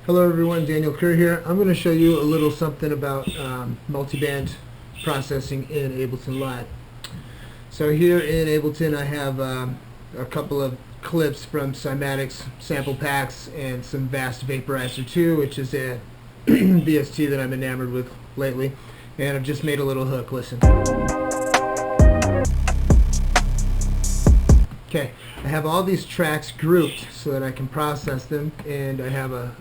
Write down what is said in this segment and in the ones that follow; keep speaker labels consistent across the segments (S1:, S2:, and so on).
S1: Hello everyone, Daniel Kerr here. I'm going to show you a little something about multiband processing in Ableton Live. So here in Ableton I have a couple of clips from Cymatics sample packs and some Vast Vaporizer 2, which is a VST that I'm enamored with lately. And I've just made a little hook. Listen. Okay, I have all these tracks grouped so that I can process them, and I have a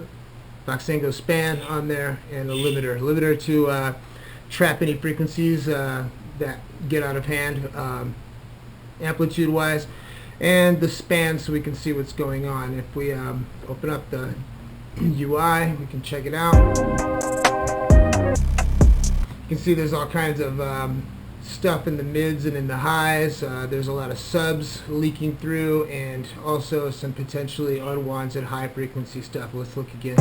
S1: Voxengo span on there and a limiter to trap any frequencies that get out of hand amplitude wise, and the span so we can see what's going on. If we open up the UI, we can check it out. You can see there's all kinds of stuff in the mids and in the highs. There's a lot of subs leaking through, and also some potentially unwanted high frequency stuff. Let's look again.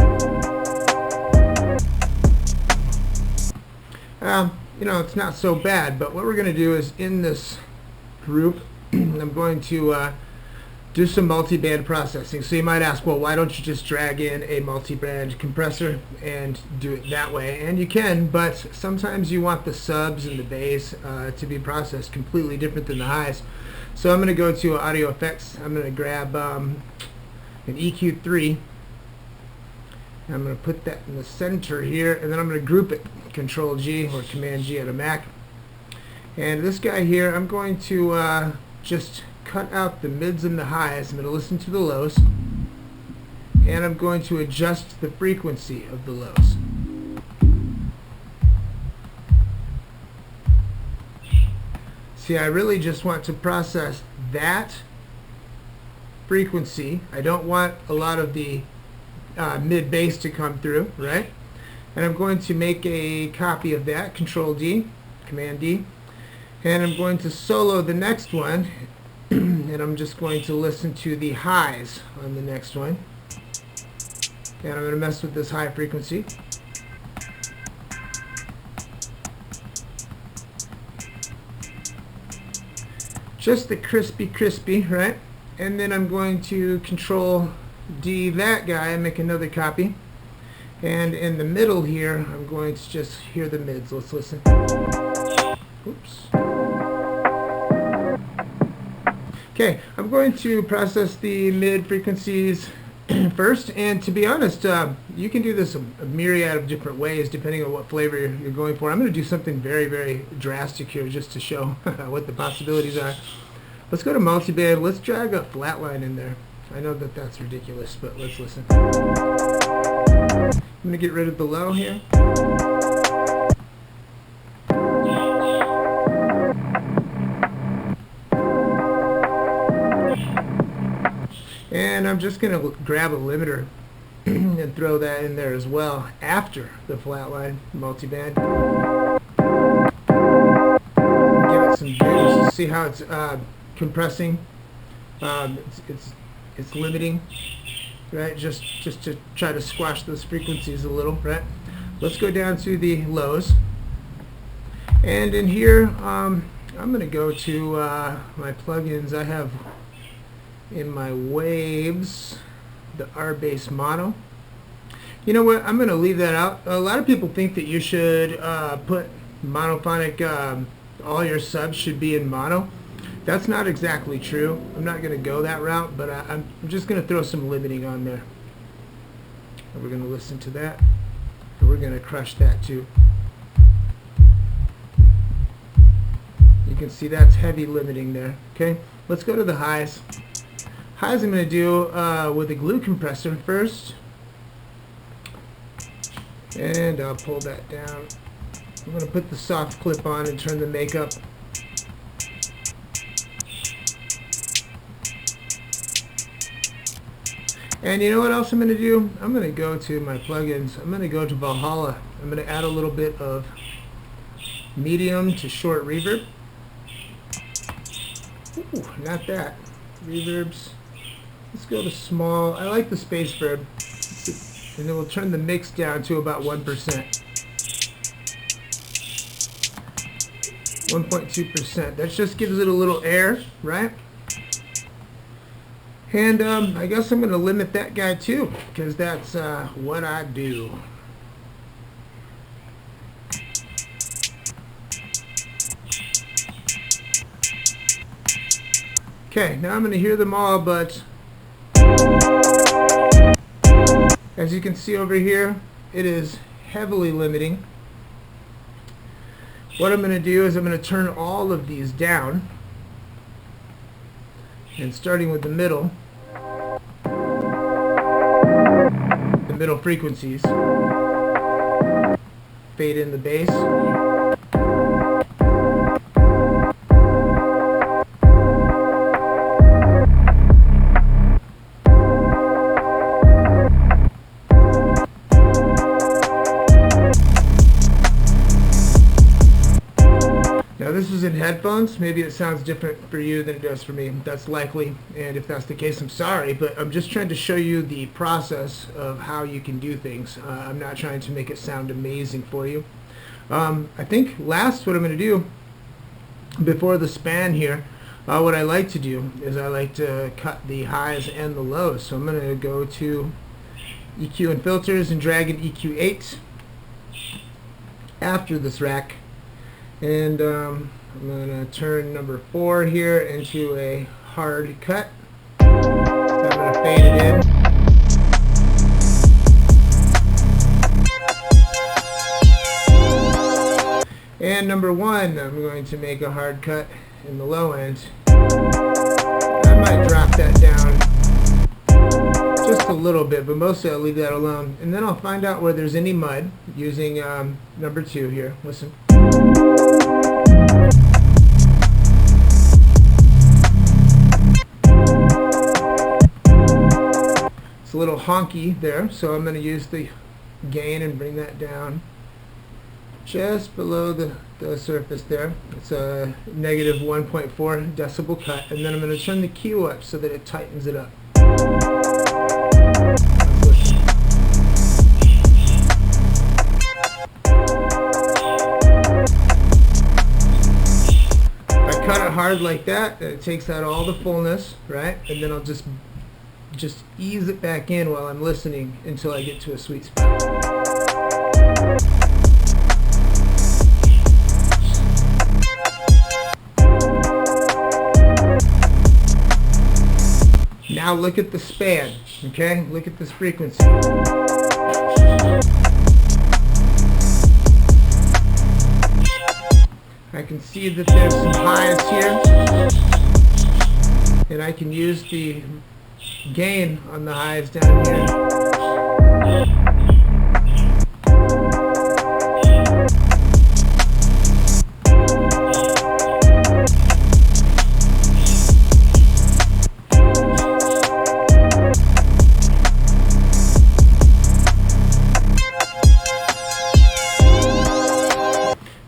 S1: You know, it's not so bad, but what we're going to do is in this group I'm going to do some multiband processing. So you might ask, well, why don't you just drag in a multiband compressor and do it that way? And you can, but sometimes you want the subs and the bass to be processed completely different than the highs. So I'm going to go to audio effects. I'm going to grab an EQ3. I'm going to put that in the center here, and then I'm going to group it. Control G or Command G at a Mac. And this guy here, I'm going to just cut out the mids and the highs. I'm going to listen to the lows, and I'm going to adjust the frequency of the lows. See, I really just want to process that frequency. I don't want a lot of the mid bass to come through, right? And I'm going to make a copy of that, Control D, Command D, and I'm going to solo the next one. And I'm just going to listen to the highs on the next one, and I'm going to mess with this high frequency. Just the crispy, right? And then I'm going to Control D that guy and make another copy, and in the middle here I'm going to just hear the mids. Let's listen. Oops. Okay, I'm going to process the mid frequencies first, and to be honest, you can do this a myriad of different ways depending on what flavor you're going for. I'm going to do something very, very drastic here just to show what the possibilities are. Let's go to multiband. Let's drag a flat line in there. I know that that's ridiculous, but let's listen. I'm going to get rid of the low here. And I'm just going to grab a limiter and throw that in there as well after the flatline multiband. Give it some boost. See how it's compressing? It's limiting, right? Just to try to squash those frequencies a little, right? Let's go down to the lows, and in here I'm going to go to my plugins. I have in my waves the R-Bass mono. You know what, I'm going to leave that out. A lot of people think that you should put monophonic, all your subs should be in mono. That's not exactly true. I'm not going to go that route, but I'm just going to throw some limiting on there. And we're going to listen to that, and we're going to crush that too. You can see that's heavy limiting there. Okay, let's go to the highs. Highs I'm going to do with a glue compressor first, and I'll pull that down. I'm going to put the soft clip on and turn the make up. And you know what else I'm going to do? I'm going to go to my plugins. I'm going to go to Valhalla. I'm going to add a little bit of medium to short reverb. Ooh, not that. Reverbs. Let's go to small. I like the space verb. And then we'll turn the mix down to about 1%. 1.2%. That just gives it a little air, right? And I guess I'm going to limit that guy too, because that's what I do. Okay, now I'm going to hear them all, but as you can see over here, it is heavily limiting. What I'm going to do is I'm going to turn all of these down, and starting with the middle frequencies, fade in the bass. Now this is in headphones. Maybe it sounds different for you than it does for me. That's likely, and if that's the case, I'm sorry, but I'm just trying to show you the process of how you can do things. I'm not trying to make it sound amazing for you. I think last what I'm going to do before the span here, what I like to do is I like to cut the highs and the lows. So I'm going to go to EQ and filters and drag an EQ8 after this rack. And I'm going to turn number 4 here into a hard cut. So I'm going to fade it in. And number 1, I'm going to make a hard cut in the low end. I might drop that down just a little bit, but mostly I'll leave that alone. And then I'll find out where there's any mud using number 2 here. Listen. It's a little honky there, so I'm going to use the gain and bring that down just below the surface there. It's a negative 1.4 decibel cut, and then I'm going to turn the Q up so that it tightens it up. Cut it hard like that, and it takes out all the fullness, right? And then I'll just ease it back in while I'm listening until I get to a sweet spot. Now look at the span, okay? Look at this frequency. I can see that there's some highs here, and I can use the gain on the highs down here.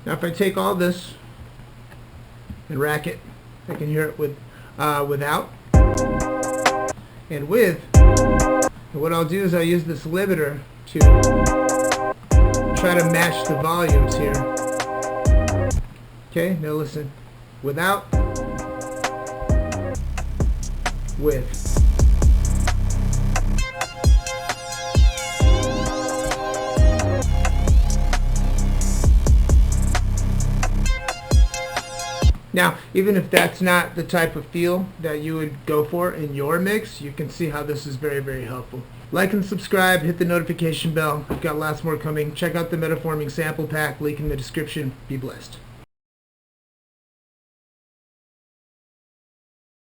S1: Now if I take all this and rack it, I can hear it with without and with. And what I'll do is I'll use this limiter to try to match the volumes here. Okay, now listen. Without, with. Now, even if that's not the type of feel that you would go for in your mix, you can see how this is very, very helpful. Like and subscribe, hit the notification bell. I've got lots more coming. Check out the Metaforming sample pack, link in the description. Be blessed.